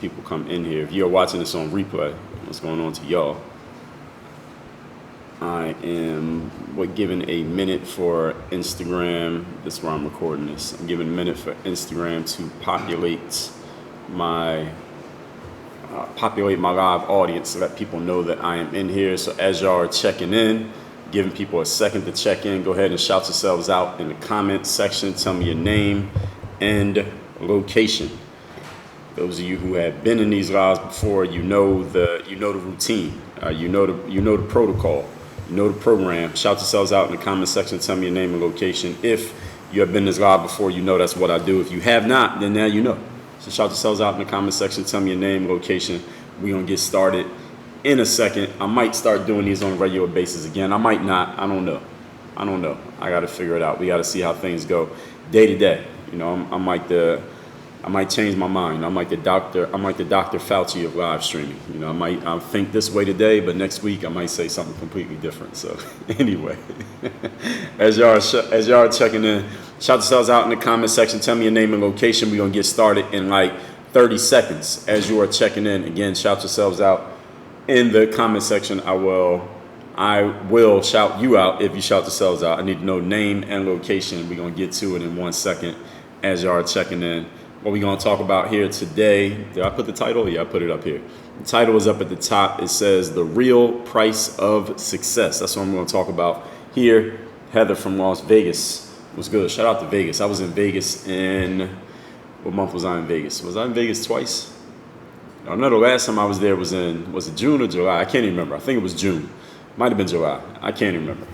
people come in here. If you're watching this on replay, what's going on to y'all? I am giving a minute for Instagram. This is where I'm recording this. I'm giving a minute for Instagram to populate my live audience, so let people know that I am in here. So as y'all are checking in, giving people a second to check in, go ahead and shout yourselves out in the comments section. Tell me your name and location. Those of you who have been in these lives before, you know the routine, you know the protocol, you know the program. Shout yourselves out in the comment section. Tell me your name and location. If you have been in this live before, you know that's what I do. If you have not, then now you know. So shout yourselves out in the comment section. Tell me your name, location. We're gonna get started in a second. I might start doing these on a regular basis again. I might not. I don't know. I got to figure it out. We got to see how things go day to day. You know, I might change my mind. I'm like the Dr. Fauci of live streaming. You know, I'll think this way today, but next week I might say something completely different. So anyway, as y'all are checking in, shout yourselves out in the comment section. Tell me your name and location. We're gonna get started in like 30 seconds. As you are checking in, again, shout yourselves out in the comment section. I will shout you out if you shout yourselves out. I need to know name and location. We're gonna get to it in 1 second as y'all are checking in. What we're going to talk about here today, did I put the title? Yeah, I put it up here. The title is up at the top. It says The Real Price of Success. That's what I'm going to talk about here. Heather from Las Vegas. What's good? Shout out to Vegas. I was in Vegas what month was I in Vegas? Was I in Vegas twice? I know the last time I was there was it June or July? I can't even remember. I think it was June. Might have been July. I can't even remember.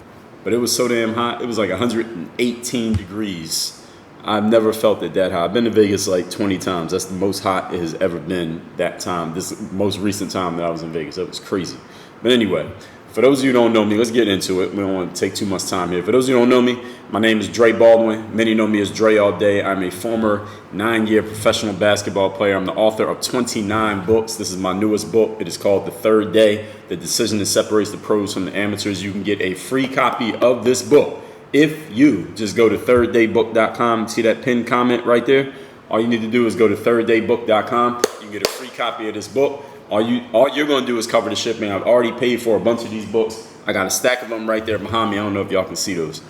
But it was so damn hot. It was like 118 degrees. I've never felt it that hot. I've been to Vegas like 20 times. That's the most hot it has ever been that time. This most recent time that I was in Vegas. That was crazy. But anyway, for those of you who don't know me, let's get into it. We don't want to take too much time here. For those of you who don't know me, my name is Dre Baldwin. Many know me as Dre all day. I'm a former 9-year professional basketball player. I'm the author of 29 books. This is my newest book. It is called The Third Day, The Decision That Separates the Pros from the Amateurs. You can get a free copy of this book if you just go to thirddaybook.com. See that pinned comment right there? All you need to do is go to thirddaybook.com. You can get a free copy of this book. All you're going to do is cover the shipping. I've already paid for a bunch of these books. I got a stack of them right there behind me. I don't know if y'all can see those.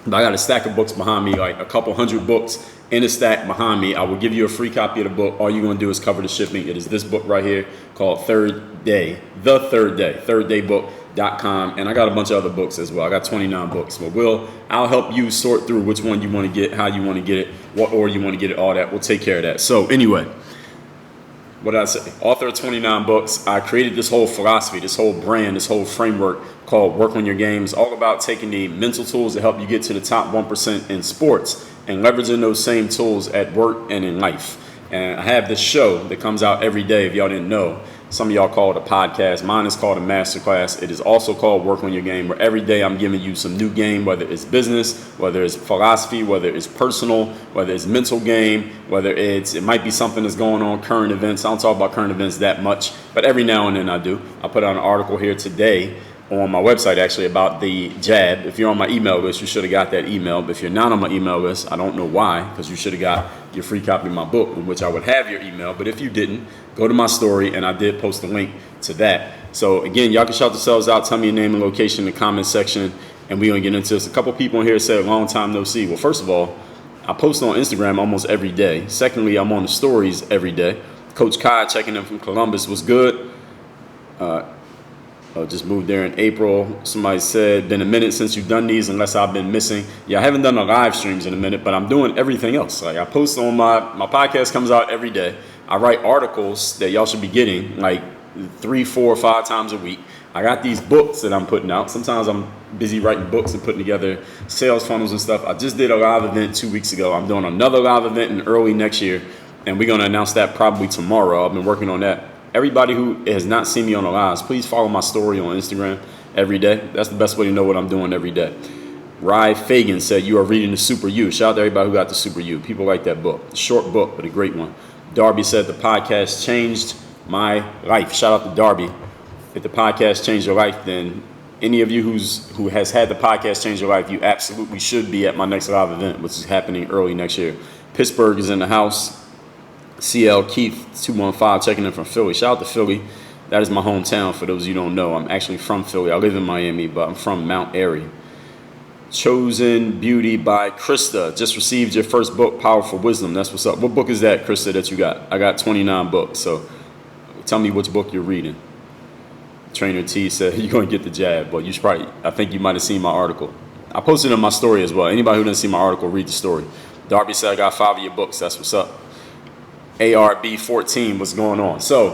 But I got a stack of books behind me, like a couple hundred books in a stack behind me. I will give you a free copy of the book. All you're going to do is cover the shipping. It is this book right here called Third Day. The Third Day. Thirddaybook.com. And I got a bunch of other books as well. I got 29 books. But I'll help you sort through which one you want to get, how you want to get it, what order you want to get it, all that. We'll take care of that. So anyway, what did I say? Author of 29 books. I created this whole philosophy, this whole brand, this whole framework called Work on Your Game. It's all about taking the mental tools to help you get to the top 1% in sports and leveraging those same tools at work and in life. And I have this show that comes out every day, if y'all didn't know. Some of y'all call it a podcast. Mine is called a masterclass. It is also called Work on Your Game, where every day I'm giving you some new game, whether it's business, whether it's philosophy, whether it's personal, whether it's mental game, whether it might be something that's going on, current events. I don't talk about current events that much, but every now and then I do. I put out an article here today on my website actually about the jab. If you're on my email list, you should have got that email. But if you're not on my email list, I don't know why, because you should have got your free copy of my book, in which I would have your email. But if you didn't, go to my story, and I did post a link to that. So again, y'all can shout yourselves out. Tell me your name and location in the comment section, and we're going to get into this. A couple people in here said, long time no see. Well, first of all, I post on Instagram almost every day. Secondly, I'm on the stories every day. Coach Kai checking in from Columbus was good. Just moved there in April. Somebody said, been a minute since you've done these, unless I've been missing. Yeah, I haven't done the live streams in a minute, but I'm doing everything else. Like I post on my podcast comes out every day. I write articles that y'all should be getting like 3, 4, 5 times a week. I got these books that I'm putting out. Sometimes I'm busy writing books and putting together sales funnels and stuff. I just did a live event 2 weeks ago. I'm doing another live event in early next year, and we're going to announce that probably tomorrow. I've been working on that. Everybody who has not seen me on the lives, please follow my story on Instagram every day. That's the best way to know what I'm doing every day. Rye Fagan said, you are reading the Super You. Shout out to everybody who got the Super You. People like that book. Short book, but a great one. Darby said, the podcast changed my life. Shout out to Darby. If the podcast changed your life, then any of you who has had the podcast change your life, you absolutely should be at my next live event, which is happening early next year. Pittsburgh is in the house. CL Keith 215 checking in from Philly. Shout out to Philly. That is my hometown for those of you who don't know. I'm actually from Philly. I live in Miami, but I'm from Mount Airy. Chosen Beauty by Krista. Just received your first book, Powerful Wisdom. That's what's up. What book is that, Krista, that you got? I got 29 books, so tell me which book you're reading. Trainer T said you're going to get the jab, but you should probably, I think you might have seen my article. I posted it in my story as well. Anybody who didn't see my article, read the story. Darby said I got 5 of your books. That's what's up. ARB 14, what's going on? So,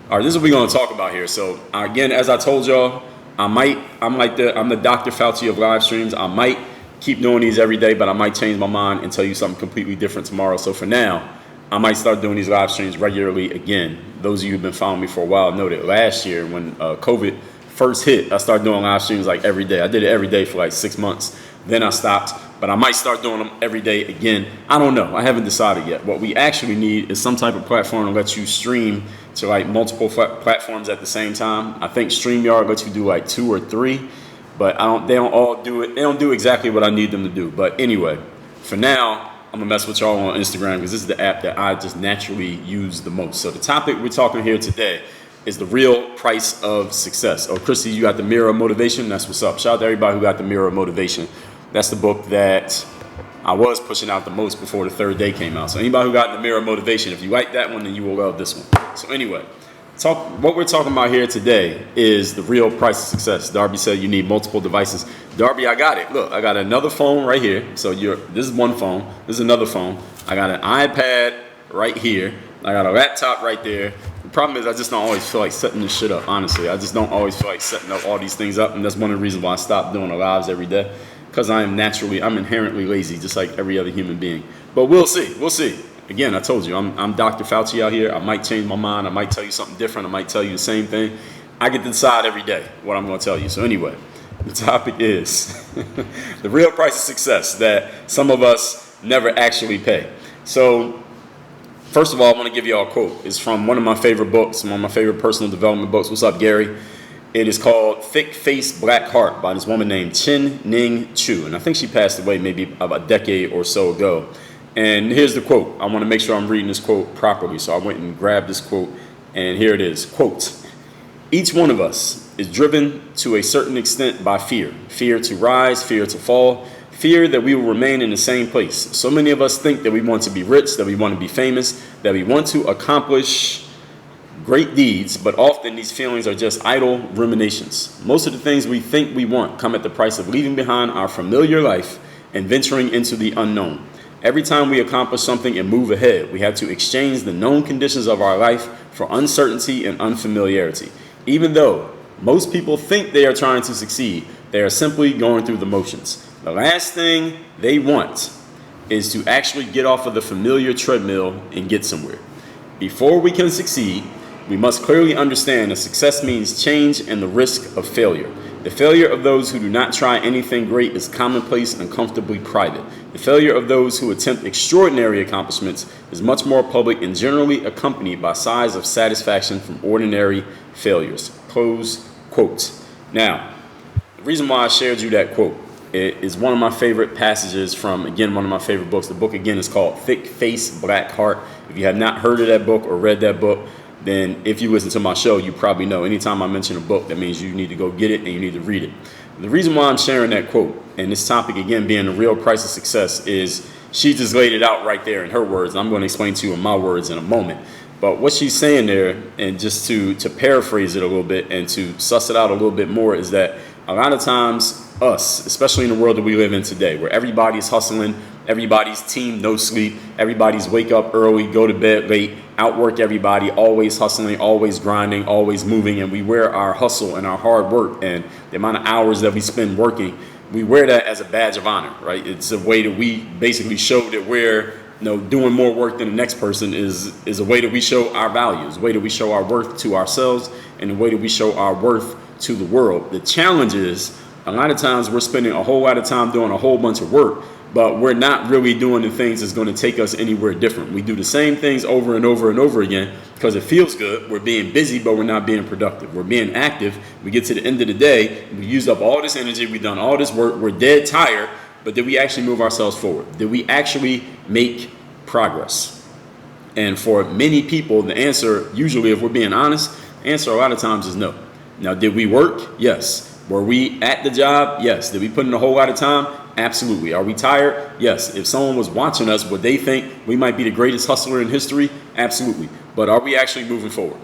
all right, this is what we're going to talk about here. So, again, as I told y'all, I'm the Dr. Fauci of live streams. I might keep doing these every day, but I might change my mind and tell you something completely different tomorrow. So for now, I might start doing these live streams regularly again. Those of you who've been following me for a while know that last year when COVID first hit, I started doing live streams like every day. I did it every day for like 6 months. Then I stopped, but I might start doing them every day again. I don't know. I haven't decided yet. What we actually need is some type of platform to let you stream to like multiple platforms at the same time. I think StreamYard lets you do like 2 or 3, but they don't all do it. They don't do exactly what I need them to do. But anyway, for now, I'm gonna mess with y'all on Instagram because this is the app that I just naturally use the most. So the topic we're talking here today is the real price of success. Oh, Christy, you got the Mirror of Motivation? That's what's up. Shout out to everybody who got the Mirror of Motivation. That's the book that I was pushing out the most before the 3rd day came out. So anybody who got the Mirror of Motivation, if you like that one, then you will love this one. So anyway, what we're talking about here today is the real price of success. Darby said you need multiple devices. Darby, I got it. Look, I got another phone right here. So this is one phone. This is another phone. I got an iPad right here. I got a laptop right there. The problem is I just don't always feel like setting this shit up, honestly. I just don't always feel like setting up all these things up. And that's one of the reasons why I stopped doing the lives every day. Because I'm inherently lazy, just like every other human being. But we'll see. We'll see. Again, I told you, I'm Dr. Fauci out here. I might change my mind. I might tell you something different. I might tell you the same thing. I get to decide every day what I'm going to tell you. So anyway, the topic is the real price of success that some of us never actually pay. So first of all, I want to give you all a quote. It's from one of my favorite books, one of my favorite personal development books. What's up, Gary? It is called Thick Face, Black Heart by this woman named Chin Ning Chu. And I think she passed away maybe about a decade or so ago. And here's the quote. I want to make sure I'm reading this quote properly. So I went and grabbed this quote. And here it is. Quote, each one of us is driven to a certain extent by fear. Fear to rise, fear to fall, fear that we will remain in the same place. So many of us think that we want to be rich, that we want to be famous, that we want to accomplish great deeds, but often these feelings are just idle ruminations. Most of the things we think we want come at the price of leaving behind our familiar life and venturing into the unknown. Every time we accomplish something and move ahead, we have to exchange the known conditions of our life for uncertainty and unfamiliarity. Even though most people think they are trying to succeed, they are simply going through the motions. The last thing they want is to actually get off of the familiar treadmill and get somewhere. Before we can succeed, we must clearly understand that success means change and the risk of failure. The failure of those who do not try anything great is commonplace and comfortably private. The failure of those who attempt extraordinary accomplishments is much more public and generally accompanied by sighs of satisfaction from ordinary failures. Close quote. Now, the reason why I shared you that quote is one of my favorite passages from, again, one of my favorite books. The book, again, is called Thick Face, Black Heart. If you have not heard of that book or read that book, then if you listen to my show, you probably know anytime I mention a book, that means you need to go get it and you need to read it. The reason why I'm sharing that quote and this topic, again, being the real price of success, is she just laid it out right there in her words. And I'm going to explain to you in my words in a moment. But what she's saying there, and just to paraphrase it a little bit and to suss it out a little bit more, is that a lot of times us, especially in the world that we live in today, where everybody's hustling, everybody's team no sleep, everybody's wake up early, go to bed late, outwork everybody, always hustling, always grinding, always moving, and we wear our hustle and our hard work and the amount of hours that we spend working, we wear that as a badge of honor, right? It's a way that we basically show that we're doing more work than the next person is a way that we show our values, a way that we show our worth to ourselves, and a way that we show our worth to the world. The challenge is, a lot of times we're spending a whole lot of time doing a whole bunch of work, but we're not really doing the things that's going to take us anywhere different. We do the same things over and over and over again because it feels good. We're being busy, but we're not being productive. We're being active. We get to the end of the day, we used up all this energy, we've done all this work, we're dead tired, but did we actually move ourselves forward? Did we actually make progress? And for many people, the answer, usually if we're being honest, the answer a lot of times is no. Now, did we work? Yes. Were we at the job? Yes. Did we put in a whole lot of time? Absolutely. Are we tired? Yes. If someone was watching us, would they think we might be the greatest hustler in history? Absolutely. But are we actually moving forward?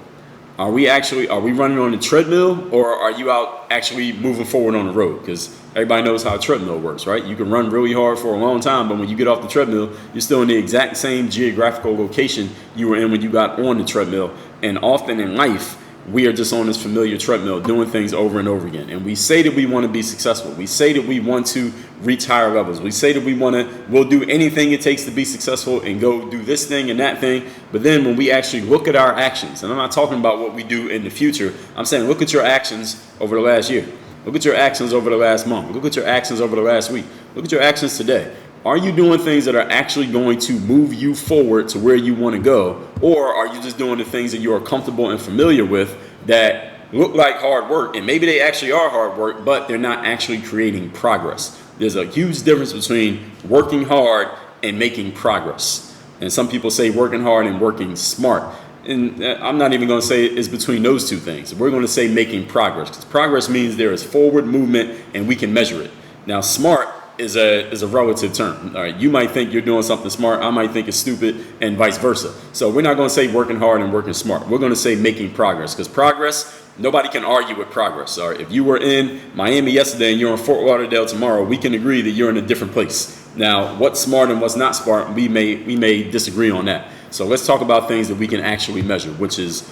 Are we running on the treadmill, or are you out actually moving forward on the road? Because everybody knows how a treadmill works, right? You can run really hard for a long time, but when you get off the treadmill, you're still in the exact same geographical location you were in when you got on the treadmill. And often in life, we are just on this familiar treadmill doing things over and over again. And we say that we want to be successful. We say that we want to reach higher levels. We say that we'll do anything it takes to be successful and go do this thing and that thing. But then when we actually look at our actions, and I'm not talking about what we do in the future, I'm saying look at your actions over the last year. Look at your actions over the last month. Look at your actions over the last week. Look at your actions today. Are you doing things that are actually going to move you forward to where you want to go? Or are you just doing the things that you are comfortable and familiar with that look like hard work? And maybe they actually are hard work, but they're not actually creating progress. There's a huge difference between working hard and making progress. And some people say working hard and working smart. And I'm not even going to say it's between those two things. We're going to say making progress, because progress means there is forward movement and we can measure it. Now, smart is a relative term. All right, you might think you're doing something smart, I might think it's stupid, and vice versa. So we're not going to say working hard and working smart. We're going to say making progress, because progress, nobody can argue with progress. All right, if you were in Miami yesterday and you're in Fort Lauderdale tomorrow, we can agree that you're in a different place. Now, what's smart and what's not smart, we may disagree on that. So let's talk about things that we can actually measure, which is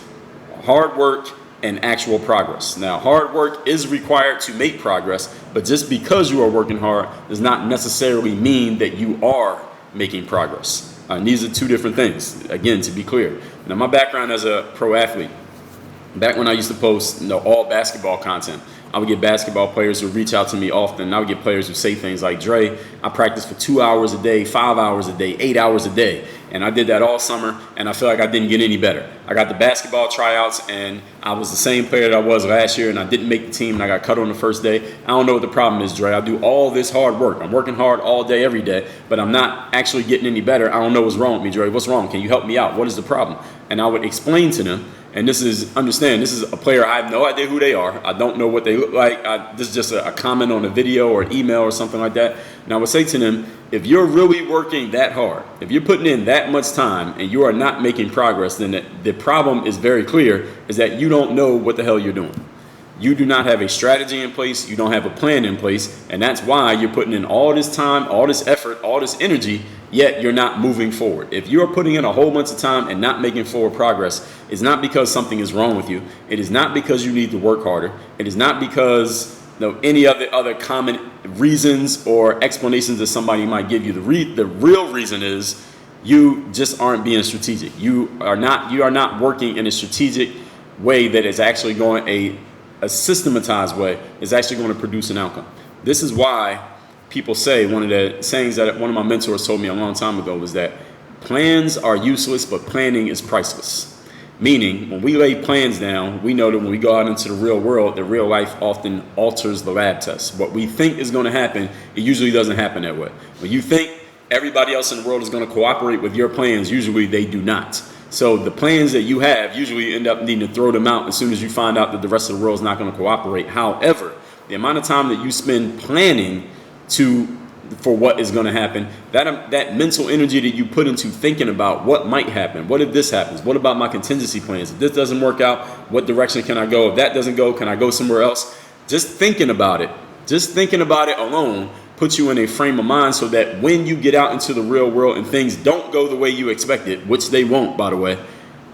hard work and actual progress. Now, hard work is required to make progress, but just because you are working hard does not necessarily mean that you are making progress. And these are two different things, again, to be clear. Now, my background as a pro athlete, back when I used to post all basketball content, I would get basketball players who reach out to me often. I would get players who say things like, Dre, I practice for 2 hours a day, 5 hours a day, 8 hours a day. And I did that all summer, and I feel like I didn't get any better. I got the basketball tryouts, and I was the same player that I was last year, and I didn't make the team, and I got cut on the first day. I don't know what the problem is, Dre. I do all this hard work. I'm working hard all day, every day, but I'm not actually getting any better. I don't know what's wrong with me, Dre. What's wrong? Can you help me out? What is the problem? And I would explain to them, and this is a player, I have no idea who they are. I don't know what they look like. This is just a comment on a video or an email or something like that. And I would say to them, if you're really working that hard, if you're putting in that much time and you are not making progress, then the problem is very clear, is that you don't know what the hell you're doing. You do not have a strategy in place. You don't have a plan in place. And that's why you're putting in all this time, all this effort, all this energy, yet you're not moving forward. If you're putting in a whole bunch of time and not making forward progress, it's not because something is wrong with you. It is not because you need to work harder. It is not because any other common reasons or explanations that somebody might give you. The real reason is you just aren't being strategic. You are not working in a strategic way that is actually going a systematized way is actually going to produce an outcome. This is why people say, one of the sayings that one of my mentors told me a long time ago was that plans are useless, but planning is priceless. Meaning, when we lay plans down, we know that when we go out into the real world, the real life often alters the lab test. What we think is going to happen, it usually doesn't happen that way. When you think everybody else in the world is going to cooperate with your plans, usually they do not. So the plans that you have, usually you end up needing to throw them out as soon as you find out that the rest of the world is not going to cooperate. However, the amount of time that you spend planning for what is going to happen, that mental energy that you put into thinking about what might happen, what if this happens, what about my contingency plans, if this doesn't work out, what direction can I go, if that doesn't go, can I go somewhere else? Just thinking about it alone puts you in a frame of mind so that when you get out into the real world and things don't go the way you expected, which they won't, by the way,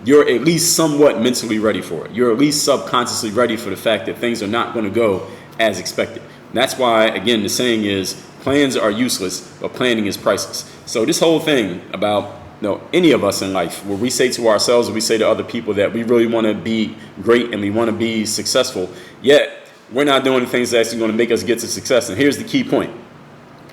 you're at least somewhat mentally ready for it. You're at least subconsciously ready for the fact that things are not going to go as expected. That's why, again, the saying is, plans are useless, but planning is priceless. So this whole thing about any of us in life, where we say to ourselves, or we say to other people that we really want to be great and we want to be successful, yet we're not doing the things that's actually going to make us get to success. And here's the key point.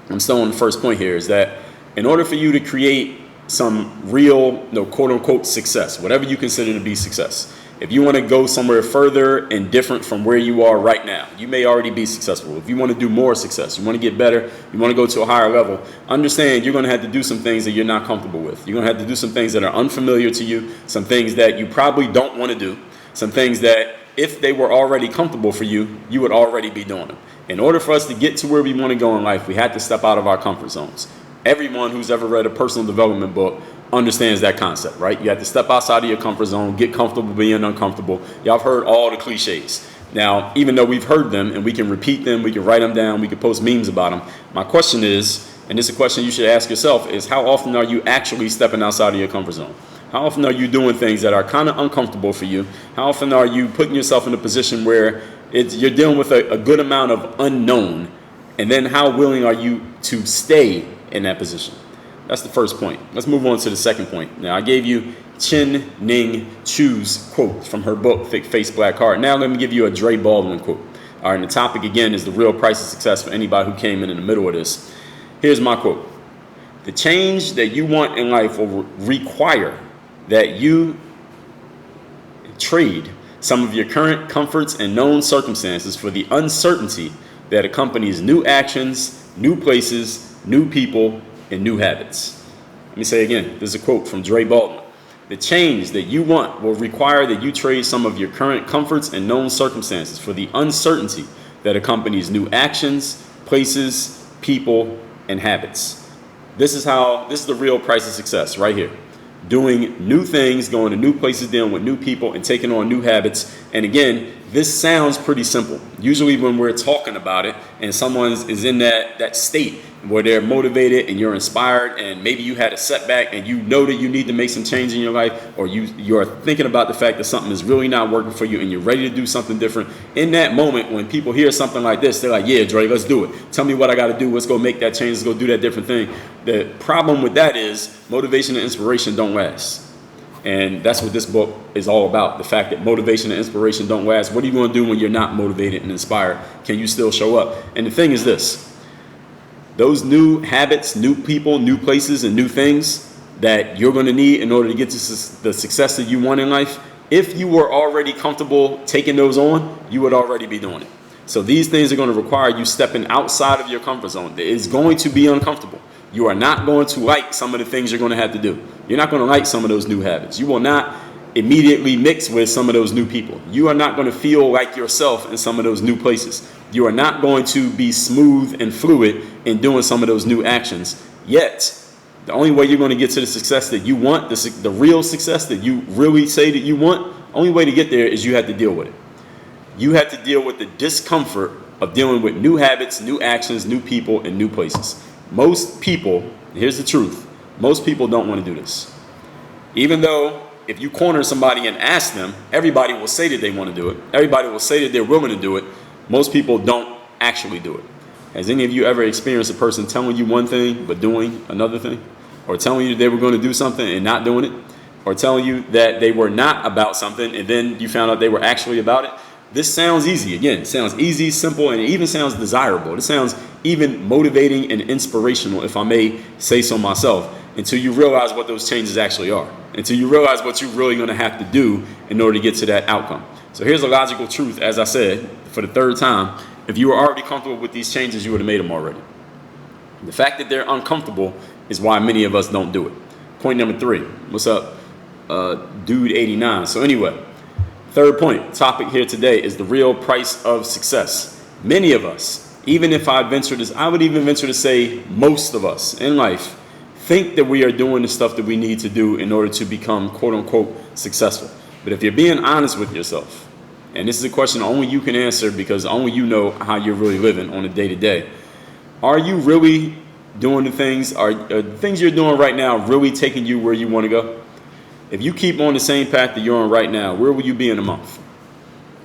I'm still on the first point here, is that in order for you to create some real, quote unquote success, whatever you consider to be success, If you want to go somewhere further and different from where you are right now, you may already be successful. If you want to do more success, you want to get better, you want to go to a higher level, understand you're going to have to do some things that you're not comfortable with. You're going to have to do some things that are unfamiliar to you, some things that you probably don't want to do, some things that if they were already comfortable for you, you would already be doing them. In order for us to get to where we want to go in life, we have to step out of our comfort zones. Everyone who's ever read a personal development book understands that concept, right? You have to step outside of your comfort zone, get comfortable being uncomfortable. Y'all have heard all the cliches. Now, even though we've heard them and we can repeat them, we can write them down, we can post memes about them. My question is, and this is a question you should ask yourself, is how often are you actually stepping outside of your comfort zone? How often are you doing things that are kind of uncomfortable for you? How often are you putting yourself in a position where you're dealing with a good amount of unknown? And then how willing are you to stay in that position? That's the first point. Let's move on to the second point. Now, I gave you Chin Ning Chu's quote from her book, Thick Face, Black Heart. Now, let me give you a Dre Baldwin quote. All right, and the topic again is the real price of success for anybody who came in the middle of this. Here's my quote. The change that you want in life will require that you trade some of your current comforts and known circumstances for the uncertainty that accompanies new actions, new places, new people, and new habits. Let me say again, this is a quote from Dre Baldwin. The change that you want will require that you trade some of your current comforts and known circumstances for the uncertainty that accompanies new actions, places, people, and habits. This is the real price of success right here. Doing new things, going to new places, dealing with new people, and taking on new habits. And again, this sounds pretty simple. Usually when we're talking about it and someone is in that state where they're motivated and you're inspired and maybe you had a setback and you know that you need to make some change in your life, or you're thinking about the fact that something is really not working for you and you're ready to do something different. In that moment, when people hear something like this, they're like, yeah, Dre, let's do it. Tell me what I got to do. Let's go make that change. Let's go do that different thing. The problem with that is motivation and inspiration don't last. And that's what this book is all about. The fact that motivation and inspiration don't last. What are you going to do when you're not motivated and inspired? Can you still show up? And the thing is this. Those new habits, new people, new places, and new things that you're going to need in order to get to the success that you want in life, if you were already comfortable taking those on, you would already be doing it. So these things are going to require you stepping outside of your comfort zone. It's going to be uncomfortable. You are not going to like some of the things you're going to have to do. You're not going to like some of those new habits. You will not immediately mix with some of those new people. You are not going to feel like yourself in some of those new places. You are not going to be smooth and fluid in doing some of those new actions. Yet, the only way you're going to get to the success that you want, the real success that you really say that you want, only way to get there is you have to deal with it. You have to deal with the discomfort of dealing with new habits, new actions, new people, and new places. Most people, here's the truth, most people don't want to do this. Even though if you corner somebody and ask them, everybody will say that they want to do it. Everybody will say that they're willing to do it. Most people don't actually do it. Has any of you ever experienced a person telling you one thing but doing another thing? Or telling you they were going to do something and not doing it? Or telling you that they were not about something and then you found out they were actually about it? This sounds easy. Again, it sounds easy, simple, and it even sounds desirable. It sounds even motivating and inspirational, if I may say so myself, until you realize what those changes actually are. Until you realize what you're really going to have to do in order to get to that outcome. So here's a logical truth, as I said, for the third time. If you were already comfortable with these changes, you would have made them already. The fact that they're uncomfortable is why many of us don't do it. Point number 3. What's up, dude 89? So anyway, third point, topic here today is the real price of success. Many of us, even if I would even venture to say most of us in life, think that we are doing the stuff that we need to do in order to become quote unquote successful. But if you're being honest with yourself, and this is a question only you can answer because only you know how you're really living on a day-to-day, are you really doing the things, are the things you're doing right now really taking you where you want to go? If you keep on the same path that you're on right now, where will you be in a month?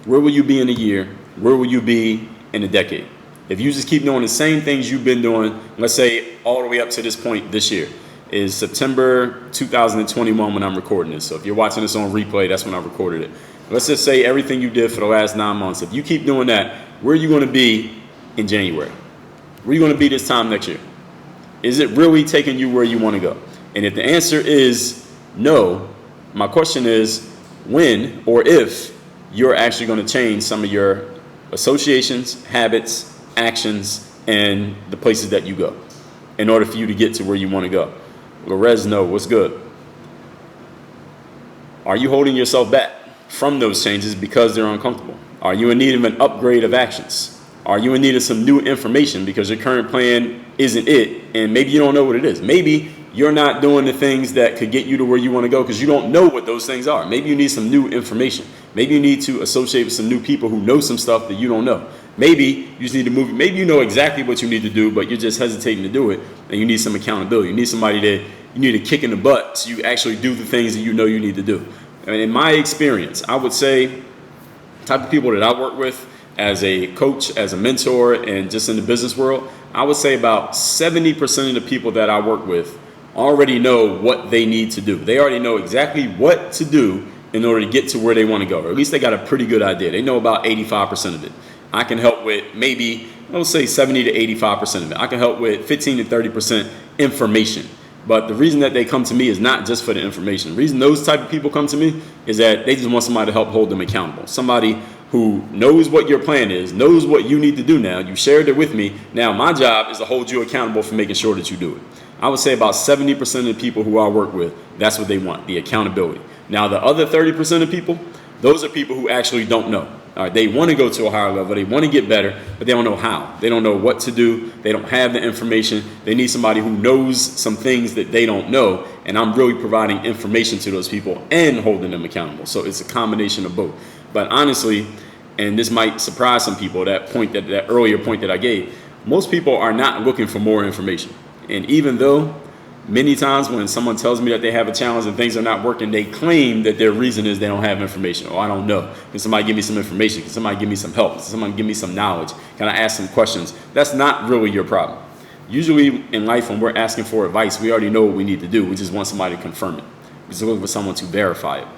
Where will you be in a year? Where will you be in a decade? If you just keep doing the same things you've been doing, let's say all the way up to this point this year, is September 2021 when I'm recording this. So if you're watching this on replay, that's when I recorded it. Let's just say everything you did for the last 9 months. If you keep doing that, where are you going to be in January? Where are you going to be this time next year? Is it really taking you where you want to go? And if the answer is no, my question is, when or if you're actually going to change some of your associations, habits, actions, and the places that you go in order for you to get to where you want to go. Lorez, no, what's good? Are you holding yourself back from those changes because they're uncomfortable? Are you in need of an upgrade of actions? Are you in need of some new information because your current plan isn't it, and maybe you don't know what it is? Maybe you're not doing the things that could get you to where you want to go because you don't know what those things are. Maybe you need some new information. Maybe you need to associate with some new people who know some stuff that you don't know. Maybe you just need to move. Maybe you know exactly what you need to do, but you're just hesitating to do it, and you need some accountability. You need somebody that you need a kick in the butt so you actually do the things that you know you need to do. And in my experience, I would say the type of people that I work with as a coach, as a mentor, and just in the business world, I would say about 70% of the people that I work with already know what they need to do. They already know exactly what to do in order to get to where they want to go, or at least they got a pretty good idea. They know about 85% of it. I can help with maybe, let's say 70 to 85% of it. I can help with 15 to 30% information. But the reason that they come to me is not just for the information. The reason those type of people come to me is that they just want somebody to help hold them accountable. Somebody who knows what your plan is, knows what you need to do now. You shared it with me. Now my job is to hold you accountable for making sure that you do it. I would say about 70% of the people who I work with, that's what they want, the accountability. Now the other 30% of people, those are people who actually don't know. All right, they want to go to a higher level, they want to get better, but they don't know how. They don't know what to do, they don't have the information. They need somebody who knows some things that they don't know, and I'm really providing information to those people and holding them accountable. So it's a combination of both. But honestly, and this might surprise some people, that earlier point that I gave, most people are not looking for more information. And even though many times when someone tells me that they have a challenge and things are not working, they claim that their reason is they don't have information. Or I don't know. Can somebody give me some information? Can somebody give me some help? Can somebody give me some knowledge? Can I ask some questions? That's not really your problem. Usually in life, when we're asking for advice, we already know what we need to do. We just want somebody to confirm it. We just looking for someone to verify it.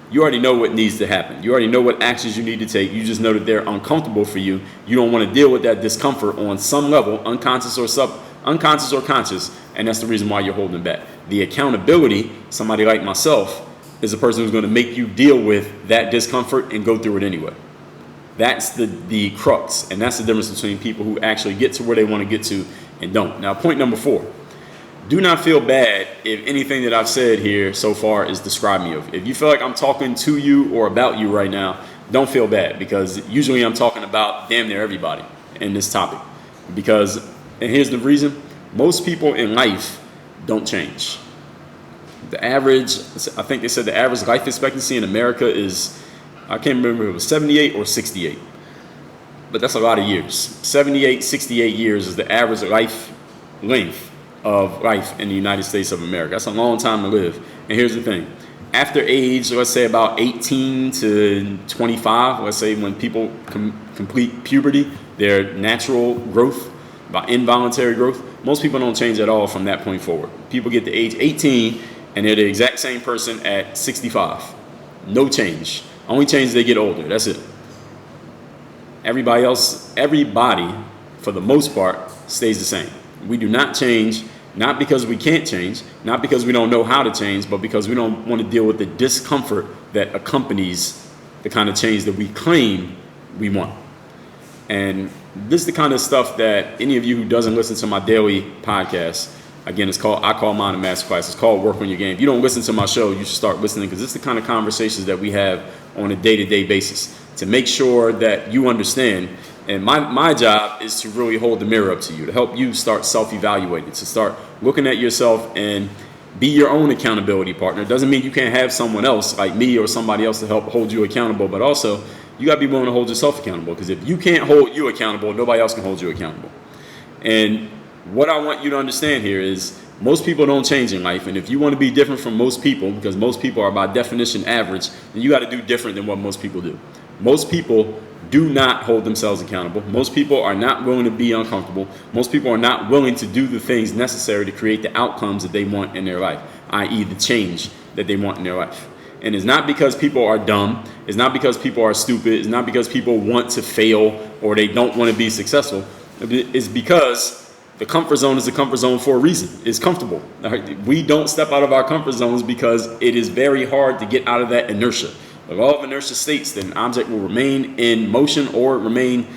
You already know what needs to happen. You already know what actions you need to take. You just know that they're uncomfortable for you. You don't want to deal with that discomfort on some level, unconscious or conscious, and that's the reason why you're holding back. The accountability, somebody like myself, is a person who's going to make you deal with that discomfort and go through it anyway. That's the crux, and that's the difference between people who actually get to where they want to get to and don't. Now, point number 4. Do not feel bad if anything that I've said here so far is describing you. If you feel like I'm talking to you or about you right now, don't feel bad, because usually I'm talking about damn near everybody in this topic. Because, and here's the reason, most people in life don't change. The average, I think they said the average life expectancy in America is, I can't remember if it was 78 or 68. But that's a lot of years. 78, 68 years is the average life length of life in the United States of America. That's a long time to live. And here's the thing. After age, let's say about 18 to 25, let's say when people complete puberty, their natural growth, about involuntary growth, most people don't change at all from that point forward. People get to age 18 and they're the exact same person at 65. No change. Only change they get older. That's it. Everybody, for the most part, stays the same. We do not change, not because we can't change, not because we don't know how to change, but because we don't want to deal with the discomfort that accompanies the kind of change that we claim we want. And this is the kind of stuff that any of you who doesn't listen to my daily podcast, again, I call mine a masterclass. It's called Work on Your Game. If you don't listen to my show, you should start listening, because it's the kind of conversations that we have on a day-to-day basis to make sure that you understand. And my job is to really hold the mirror up to you, to help you start self-evaluating, to start looking at yourself and be your own accountability partner. It doesn't mean you can't have someone else like me or somebody else to help hold you accountable, but also you got to be willing to hold yourself accountable, because if you can't hold you accountable, nobody else can hold you accountable. And what I want you to understand here is most people don't change in life, and if you want to be different from most people, because most people are by definition average, then you got to do different than what most people do. Most people do not hold themselves accountable. Most people are not willing to be uncomfortable. Most people are not willing to do the things necessary to create the outcomes that they want in their life, i.e. the change that they want in their life. And it's not because people are dumb. It's not because people are stupid. It's not because people want to fail or they don't want to be successful. It's because the comfort zone is a comfort zone for a reason. It's comfortable. We don't step out of our comfort zones because it is very hard to get out of that inertia. The law of inertia states that an object will remain in motion or remain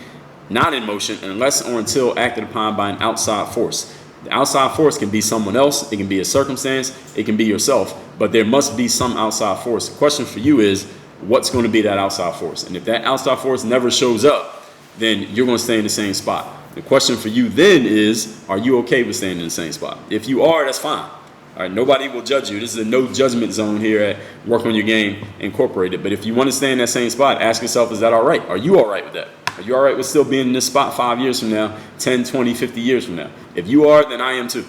not in motion unless or until acted upon by an outside force. The outside force can be someone else, it can be a circumstance, it can be yourself, but there must be some outside force. The question for you is, what's going to be that outside force? And if that outside force never shows up, then you're going to stay in the same spot. The question for you then is, are you okay with staying in the same spot? If you are, that's fine. All right, nobody will judge you. This is a no judgment zone here at Work on Your Game Incorporated. But if you want to stay in that same spot, ask yourself, is that all right? Are you all right with that? Are you all right with still being in this spot 5 years from now, 10, 20, 50 years from now? If you are, then I am too.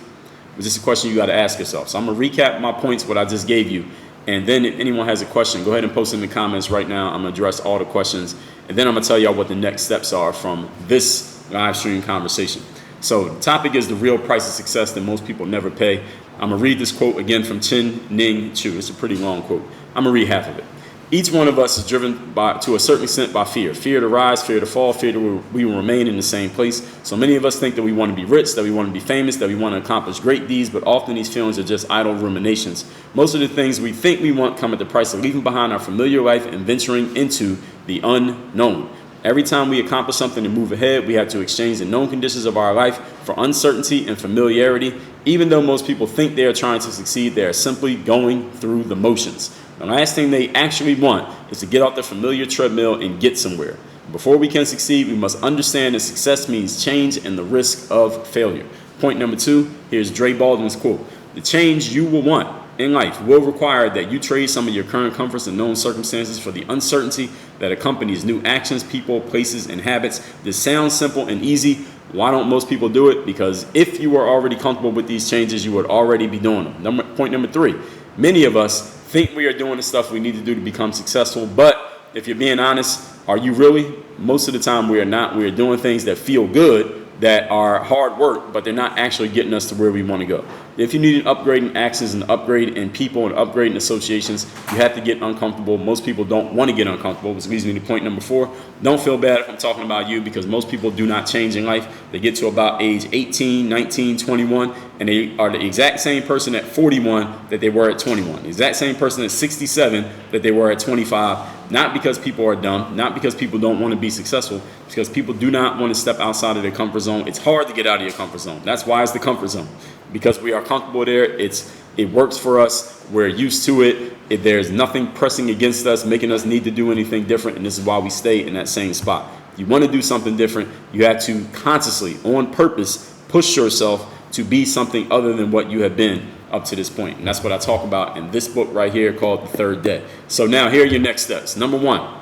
It's just a question you got to ask yourself. So I'm going to recap my points, what I just gave you. And then if anyone has a question, go ahead and post in the comments right now. I'm going to address all the questions. And then I'm going to tell y'all what the next steps are from this live stream conversation. So the topic is the real price of success that most people never pay. I'm going to read this quote again from Chin Ning Chu. It's a pretty long quote. I'm going to read half of it. Each one of us is driven to a certain extent by fear. Fear to rise, fear to fall, fear that we will remain in the same place. So many of us think that we want to be rich, that we want to be famous, that we want to accomplish great deeds, but often these feelings are just idle ruminations. Most of the things we think we want come at the price of leaving behind our familiar life and venturing into the unknown. Every time we accomplish something to move ahead, we have to exchange the known conditions of our life for uncertainty and familiarity. Even though most people think they are trying to succeed, they are simply going through the motions. The last thing they actually want is to get off the familiar treadmill and get somewhere. Before we can succeed, we must understand that success means change and the risk of failure. Point number 2, here's Dre Baldwin's quote. The change you will want in life will require that you trade some of your current comforts and known circumstances for the uncertainty that accompanies new actions, people, places, and habits. This sounds simple and easy. Why don't most people do it? Because if you were already comfortable with these changes, you would already be doing them. Point number 3, many of us think we are doing the stuff we need to do to become successful, but if you're being honest, are you really? Most of the time we are not. We are doing things that feel good, that are hard work, but they're not actually getting us to where we want to go. If you need an upgrade in actions, an upgrade in people, an upgrade in associations, you have to get uncomfortable. Most people don't want to get uncomfortable, which leads me to point number 4. Don't feel bad if I'm talking about you, because most people do not change in life. They get to about age 18, 19, 21, and they are the exact same person at 41 that they were at 21. The exact same person at 67 that they were at 25. Not because people are dumb, not because people don't want to be successful, because people do not want to step outside of their comfort zone. It's hard to get out of your comfort zone. That's why it's the comfort zone. Because we are comfortable there, it works for us, we're used to it, there's nothing pressing against us, making us need to do anything different, and this is why we stay in that same spot. If you want to do something different, you have to consciously, on purpose, push yourself to be something other than what you have been up to this point. And that's what I talk about in this book right here called The Third Day. So now here are your next steps. Number 1,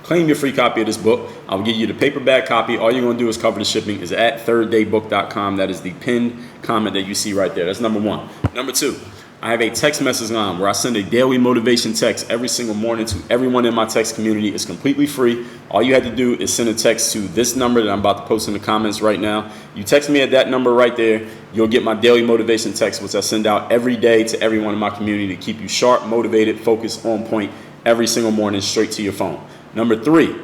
claim your free copy of this book. I'll give you the paperback copy. All you're going to do is cover the shipping. Is at thirddaybook.com. That is the pinned comment that you see right there. That's number 1. Number 2, I have a text message line where I send a daily motivation text every single morning to everyone in my text community. It's completely free. All you have to do is send a text to this number that I'm about to post in the comments right now. You text me at that number right there. You'll get my daily motivation text, which I send out every day to everyone in my community to keep you sharp, motivated, focused, on point every single morning straight to your phone. Number 3,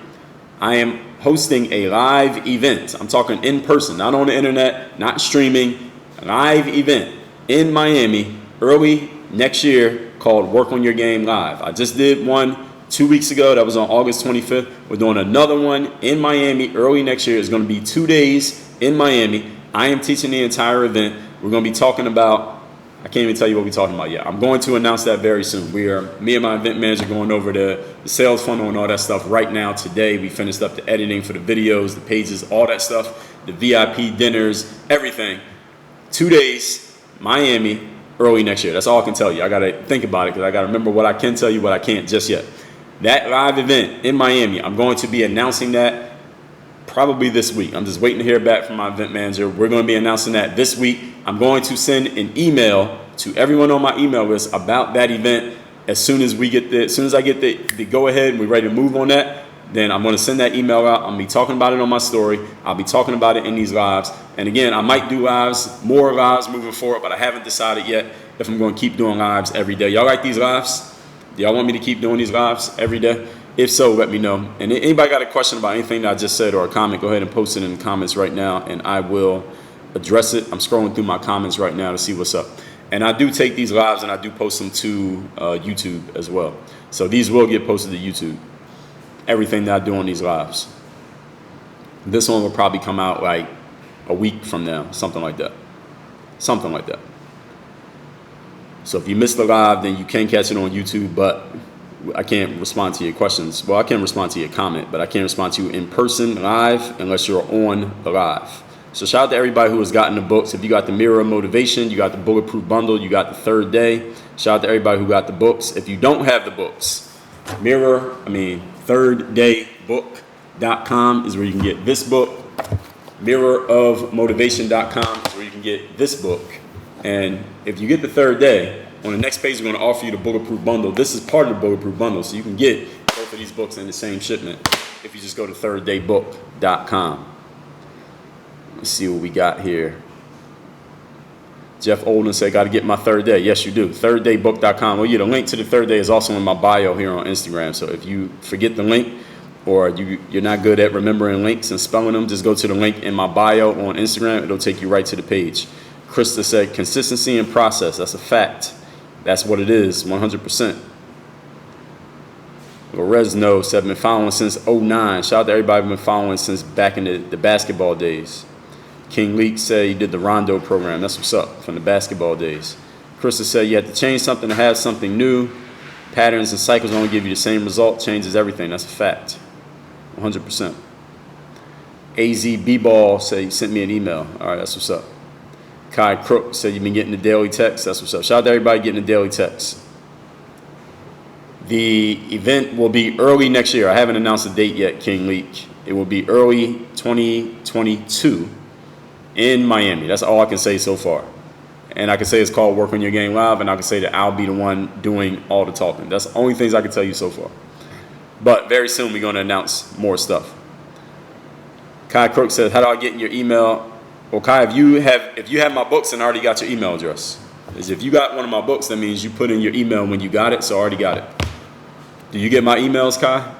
I am hosting a live event. I'm talking in person, not on the internet, not streaming. A live event in Miami early next year called Work on Your Game Live. I just did one 2 weeks ago. That was on August 25th. We're doing another one in Miami early next year. It's going to be 2 days in Miami. I am teaching the entire event. We're going to be talking about, I can't even tell you what we're talking about yet. I'm going to announce that very soon. Me and my event manager going over the sales funnel and all that stuff right now today. We finished up the editing for the videos, the pages, all that stuff, the VIP dinners, everything. 2 days, Miami, early next year. That's all I can tell you. I got to think about it because I got to remember what I can tell you, what I can't just yet. That live event in Miami, I'm going to be announcing that probably this week. I'm just waiting to hear back from my event manager. We're going to be announcing that this week. I'm going to send an email to everyone on my email list about that event as soon as I get the go ahead and we're ready to move on that. Then I'm going to send that email out. I'm going to be talking about it on my story. I'll be talking about it in these lives. And again, I might do more lives moving forward, but I haven't decided yet if I'm going to keep doing lives every day. Y'all like these lives? Do y'all want me to keep doing these lives every day? If so, let me know. And anybody got a question about anything that I just said or a comment, go ahead and post it in the comments right now, and I will address it. I'm scrolling through my comments right now to see what's up. And I do take these lives and I do post them to YouTube as well. So these will get posted to YouTube. Everything that I do on these lives. This one will probably come out like a week from now, something like that. Something like that. So if you missed the live, then you can catch it on YouTube, but I can't respond to your questions. Well, I can respond to your comment, but I can't respond to you in person live unless you're on the live. So shout out to everybody who has gotten the books. If you got the Mirror of Motivation, you got the Bulletproof Bundle, you got the Third Day. Shout out to everybody who got the books. If you don't have the books, thirddaybook.com is where you can get this book. Mirrorofmotivation.com is where you can get this book. And if you get the Third Day, on the next page, we're going to offer you the Bulletproof Bundle. This is part of the Bulletproof Bundle, so you can get both of these books in the same shipment if you just go to thirddaybook.com. Let's see what we got here. Jeff Olden said, got to get my Third Day. Yes, you do. Thirddaybook.com. Well, yeah, the link to the Third Day is also in my bio here on Instagram. So if you forget the link or you're not good at remembering links and spelling them, just go to the link in my bio on Instagram. It'll take you right to the page. Krista said, consistency and process. That's a fact. That's what it is, 100%. Loresno said, been following since 09. Shout out to everybody who's been following since back in the basketball days. King Leak said he did the Rondo program. That's what's up, from the basketball days. Krista said, you have to change something to have something new. Patterns and cycles only give you the same result. Changes everything. That's a fact, 100%. AZ B-Ball said he sent me an email. All right, that's what's up. Kai Crook said you've been getting the daily text. That's what's up. Shout out to everybody getting the daily text. The event will be early next year. I haven't announced a date yet, King Leak. It will be early 2022 in Miami. That's all I can say so far. And I can say it's called Work on Your Game Live, and I can say that I'll be the one doing all the talking. That's the only things I can tell you so far. But very soon we're going to announce more stuff. Kai Crook said, how do I get in your email? Well, Kai, if you have my books, then I already got your email address. If you got one of my books, that means you put in your email when you got it, so I already got it. Do you get my emails, Kai?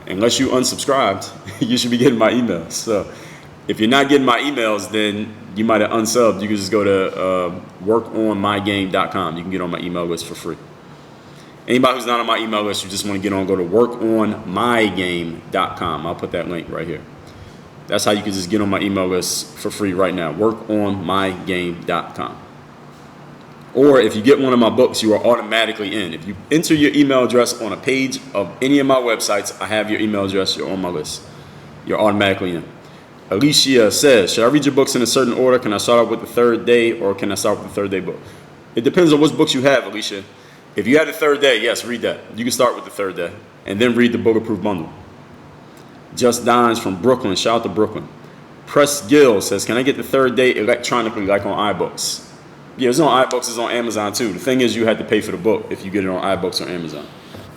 Unless you unsubscribed, you should be getting my emails. So if you're not getting my emails, then you might have unsubbed. You can just go to workonmygame.com. You can get on my email list for free. Anybody who's not on my email list, you just want to get on, go to workonmygame.com. I'll put that link right here. That's how you can just get on my email list for free right now. Workonmygame.com. Or if you get one of my books, you are automatically in. If you enter your email address on a page of any of my websites, I have your email address, you're on my list. You're automatically in. Alicia says, should I read your books in a certain order? Can I start out with the Third Day or can I start with the Third Day book? It depends on which books you have, Alicia. If you have the Third Day, yes, read that. You can start with the Third Day and then read the Bulletproof Bundle. Just Dines from Brooklyn. Shout out to Brooklyn. Press Gill says, can I get the Third Day electronically like on iBooks? Yeah, it's on iBooks, it's on Amazon too. The thing is you had to pay for the book if you get it on iBooks or Amazon.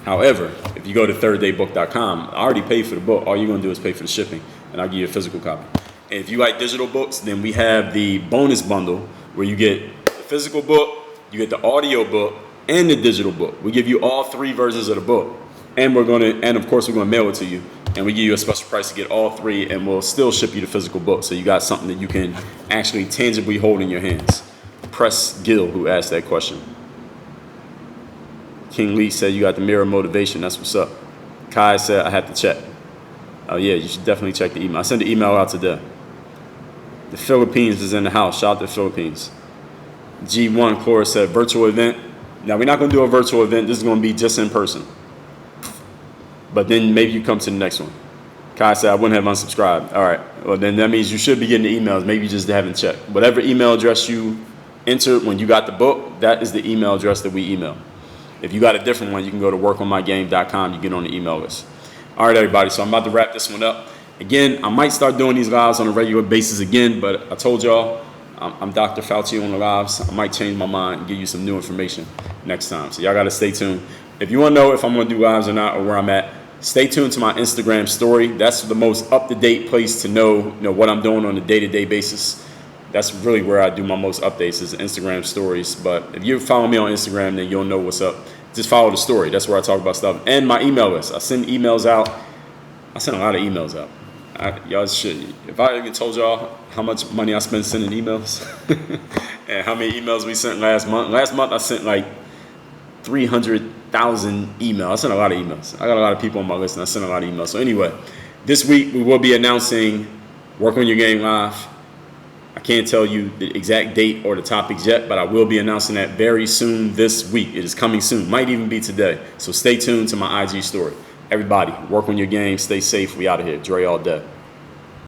However, if you go to thirddaybook.com, I already paid for the book. All you're going to do is pay for the shipping, and I'll give you a physical copy. And if you like digital books, then we have the bonus bundle where you get the physical book, you get the audio book, and the digital book. We give you all three versions of the book. And of course, we're going to mail it to you. And we give you a special price to get all three, and we'll still ship you the physical book. So you got something that you can actually tangibly hold in your hands. Press Gill, who asked that question. King Lee said you got the Mirror Motivation. That's what's up. Kai said I had to check. Oh yeah, you should definitely check the email. I sent the email out today. The Philippines is in the house. Shout out to the Philippines. G1 Cora said virtual event. Now we're not going to do a virtual event. This is going to be just in person. But then maybe you come to the next one. Kai said I wouldn't have unsubscribed. All right. Well, then that means you should be getting the emails. Maybe you just haven't checked. Whatever email address you entered when you got the book, that is the email address that we email. If you got a different one, you can go to workonmygame.com. You get on the email list. All right, everybody. So I'm about to wrap this one up. Again, I might start doing these lives on a regular basis again, but I told y'all I'm Dr. Fauci on the lives. I might change my mind and give you some new information next time. So y'all got to stay tuned. If you want to know if I'm going to do lives or not or where I'm at, stay tuned to my Instagram story. That's the most up-to-date place to know what I'm doing on a day-to-day basis. That's really where I do my most updates is Instagram stories. But if you follow me on Instagram, then you'll know what's up. Just follow the story. That's where I talk about stuff. And my email list. I send emails out. I send a lot of emails out. Y'all should. If I even told y'all how much money I spent sending emails and how many emails we sent last month. Last month I sent like 300,000 emails. I sent a lot of emails. I got a lot of people on my list and I sent a lot of emails. So anyway, this week we will be announcing Work on Your Game Live. I can't tell you the exact date or the topics yet, but I will be announcing that very soon this week. It is coming soon. Might even be today. So stay tuned to my IG story. Everybody, work on your game. Stay safe. We out of here. Dre all day.